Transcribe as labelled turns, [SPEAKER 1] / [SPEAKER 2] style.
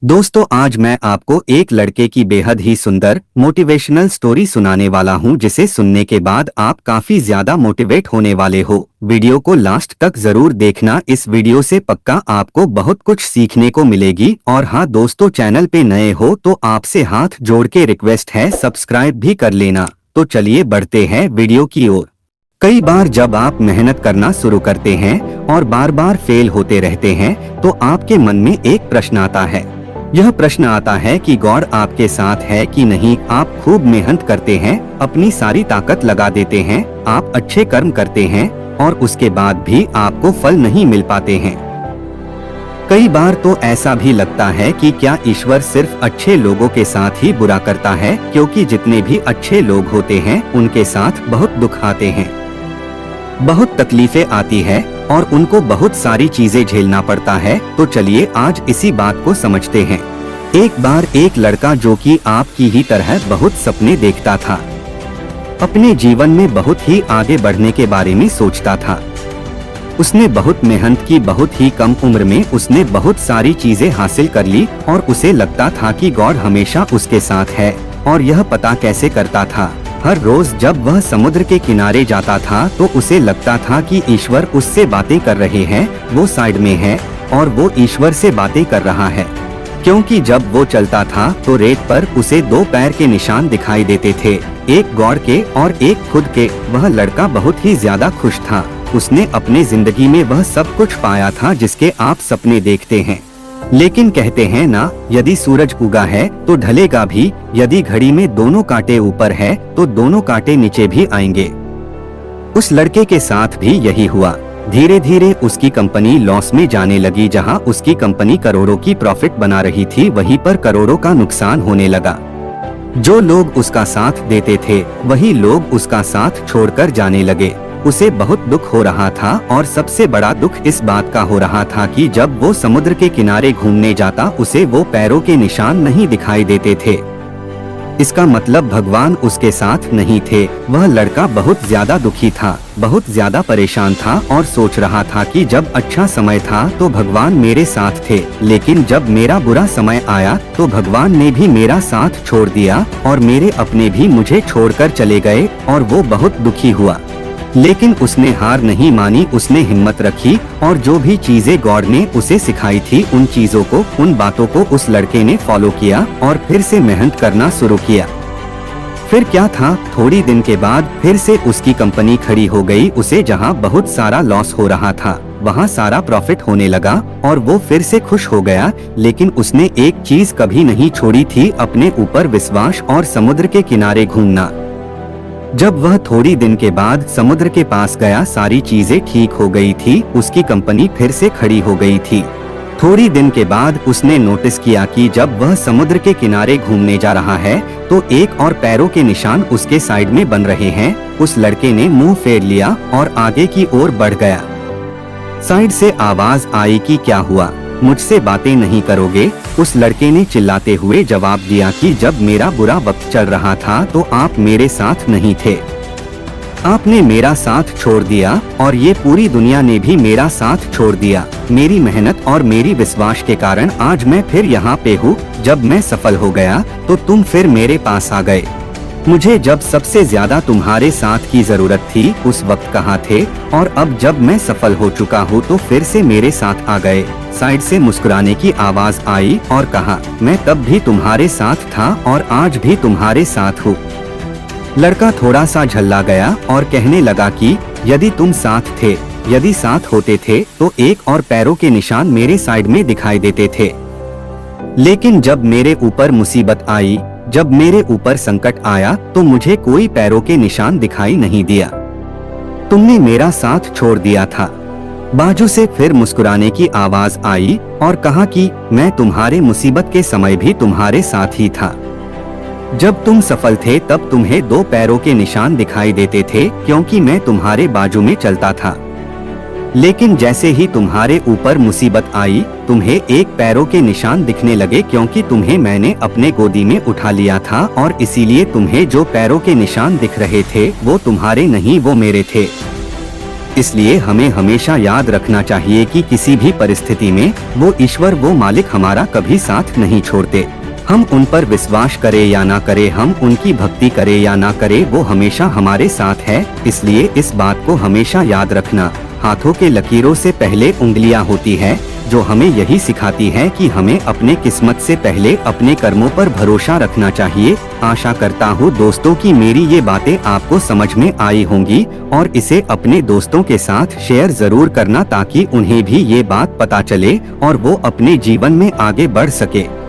[SPEAKER 1] दोस्तों, आज मैं आपको एक लड़के की बेहद ही सुंदर मोटिवेशनल स्टोरी सुनाने वाला हूं, जिसे सुनने के बाद आप काफी ज्यादा मोटिवेट होने वाले हो। वीडियो को लास्ट तक जरूर देखना। इस वीडियो से पक्का आपको बहुत कुछ सीखने को मिलेगी। और हाँ दोस्तों, चैनल पे नए हो तो आपसे हाथ जोड़ के रिक्वेस्ट है, सब्सक्राइब भी कर लेना। तो चलिए बढ़ते हैं वीडियो की ओर। कई बार जब आप मेहनत करना शुरू करते हैं और बार बार फेल होते रहते हैं तो आपके मन में एक प्रश्न आता है। यह प्रश्न आता है कि गॉड आपके साथ है कि नहीं। आप खूब मेहनत करते हैं, अपनी सारी ताकत लगा देते हैं, आप अच्छे कर्म करते हैं और उसके बाद भी आपको फल नहीं मिल पाते हैं। कई बार तो ऐसा भी लगता है कि क्या ईश्वर सिर्फ अच्छे लोगों के साथ ही बुरा करता है, क्योंकि जितने भी अच्छे लोग होते हैं उनके साथ बहुत दुख आते हैं, बहुत तकलीफें आती है और उनको बहुत सारी चीजें झेलना पड़ता है। तो चलिए आज इसी बात को समझते हैं। एक बार एक लड़का जो कि आपकी ही तरह बहुत सपने देखता था, अपने जीवन में बहुत ही आगे बढ़ने के बारे में सोचता था। उसने बहुत मेहनत की, बहुत ही कम उम्र में उसने बहुत सारी चीजें हासिल कर ली और उसे लगता था कि गॉड हमेशा उसके साथ है। और यह पता कैसे करता था? हर रोज जब वह समुद्र के किनारे जाता था तो उसे लगता था कि ईश्वर उससे बातें कर रहे हैं, वो साइड में है और वो ईश्वर से बातें कर रहा है। क्योंकि जब वो चलता था तो रेत पर उसे दो पैर के निशान दिखाई देते थे, एक गॉड के और एक खुद के। वह लड़का बहुत ही ज्यादा खुश था। उसने अपने जिंदगी में वह सब कुछ पाया था जिसके आप सपने देखते हैं। लेकिन कहते हैं ना, यदि सूरज उगा है तो ढलेगा भी, यदि घड़ी में दोनों कांटे ऊपर है तो दोनों कांटे नीचे भी आएंगे। उस लड़के के साथ भी यही हुआ। धीरे धीरे उसकी कंपनी लॉस में जाने लगी। जहां उसकी कंपनी करोड़ों की प्रॉफिट बना रही थी, वहीं पर करोड़ों का नुकसान होने लगा। जो लोग उसका साथ देते थे वही लोग उसका साथ छोड़कर जाने लगे। उसे बहुत दुख हो रहा था और सबसे बड़ा दुख इस बात का हो रहा था कि जब वो समुद्र के किनारे घूमने जाता उसे वो पैरों के निशान नहीं दिखाई देते थे। इसका मतलब भगवान उसके साथ नहीं थे। वह लड़का बहुत ज्यादा दुखी था, बहुत ज्यादा परेशान था और सोच रहा था कि जब अच्छा समय था तो भगवान मेरे साथ थे, लेकिन जब मेरा बुरा समय आया तो भगवान ने भी मेरा साथ छोड़ दिया और मेरे अपने भी मुझे छोड़कर चले गए। और वो बहुत दुखी हुआ। लेकिन उसने हार नहीं मानी, उसने हिम्मत रखी और जो भी चीजें गॉड ने उसे सिखाई थी उन चीजों को, उन बातों को उस लड़के ने फॉलो किया और फिर से मेहनत करना शुरू किया। फिर क्या था, थोड़ी दिन के बाद फिर से उसकी कंपनी खड़ी हो गई। उसे जहां बहुत सारा लॉस हो रहा था वहां सारा प्रॉफिट होने लगा और वो फिर से खुश हो गया। लेकिन उसने एक चीज कभी नहीं छोड़ी थी, अपने ऊपर विश्वास और समुद्र के किनारे घूमना। जब वह थोड़ी दिन के बाद समुद्र के पास गया, सारी चीजें ठीक हो गई थी, उसकी कंपनी फिर से खड़ी हो गई थी। थोड़ी दिन के बाद उसने नोटिस किया कि जब वह समुद्र के किनारे घूमने जा रहा है तो एक और पैरों के निशान उसके साइड में बन रहे हैं। उस लड़के ने मुंह फेर लिया और आगे की ओर बढ़ गया। साइड से आवाज आई कि क्या हुआ, मुझसे बातें नहीं करोगे? उस लड़के ने चिल्लाते हुए जवाब दिया कि जब मेरा बुरा वक्त चल रहा था तो आप मेरे साथ नहीं थे, आपने मेरा साथ छोड़ दिया और ये पूरी दुनिया ने भी मेरा साथ छोड़ दिया। मेरी मेहनत और मेरी विश्वास के कारण आज मैं फिर यहाँ पे हूँ। जब मैं सफल हो गया तो तुम फिर मेरे पास आ गए। मुझे जब सबसे ज्यादा तुम्हारे साथ की जरूरत थी उस वक्त कहाँ थे? और अब जब मैं सफल हो चुका हूँ तो फिर से मेरे साथ आ गए। साइड से मुस्कुराने की आवाज आई और कहा, मैं तब भी तुम्हारे साथ था और आज भी तुम्हारे साथ हूँ। लड़का थोड़ा सा झल्ला गया और कहने लगा कि यदि तुम साथ थे, यदि साथ होते थे तो एक और पैरों के निशान मेरे साइड में दिखाई देते थे। लेकिन जब मेरे ऊपर मुसीबत आई, जब मेरे ऊपर संकट आया तो मुझे कोई पैरों के निशान दिखाई नहीं दिया। तुमने मेरा साथ छोड़ दिया था। बाजू से फिर मुस्कुराने की आवाज आई और कहा कि मैं तुम्हारे मुसीबत के समय भी तुम्हारे साथ ही था। जब तुम सफल थे तब तुम्हें दो पैरों के निशान दिखाई देते थे, क्योंकि मैं तुम्हारे बाजू में चलता था। लेकिन जैसे ही तुम्हारे ऊपर मुसीबत आई, तुम्हें एक पैरों के निशान दिखने लगे, क्योंकि तुम्हें मैंने अपने गोदी में उठा लिया था और इसीलिए तुम्हें जो पैरों के निशान दिख रहे थे वो तुम्हारे नहीं, वो मेरे थे। इसलिए हमें हमेशा याद रखना चाहिए कि किसी भी परिस्थिति में वो ईश्वर, वो मालिक हमारा कभी साथ नहीं छोड़ते। हम उन पर विश्वास करें या ना करें, हम उनकी भक्ति करें या ना करें, वो हमेशा हमारे साथ है। इसलिए इस बात को हमेशा याद रखना। हाथों के लकीरों से पहले उंगलियां होती है, जो हमें यही सिखाती है कि हमें अपने किस्मत से पहले अपने कर्मों पर भरोसा रखना चाहिए। आशा करता हूँ दोस्तों कि मेरी ये बातें आपको समझ में आई होंगी और इसे अपने दोस्तों के साथ शेयर जरूर करना ताकि उन्हें भी ये बात पता चले और वो अपने जीवन में आगे बढ़ सके।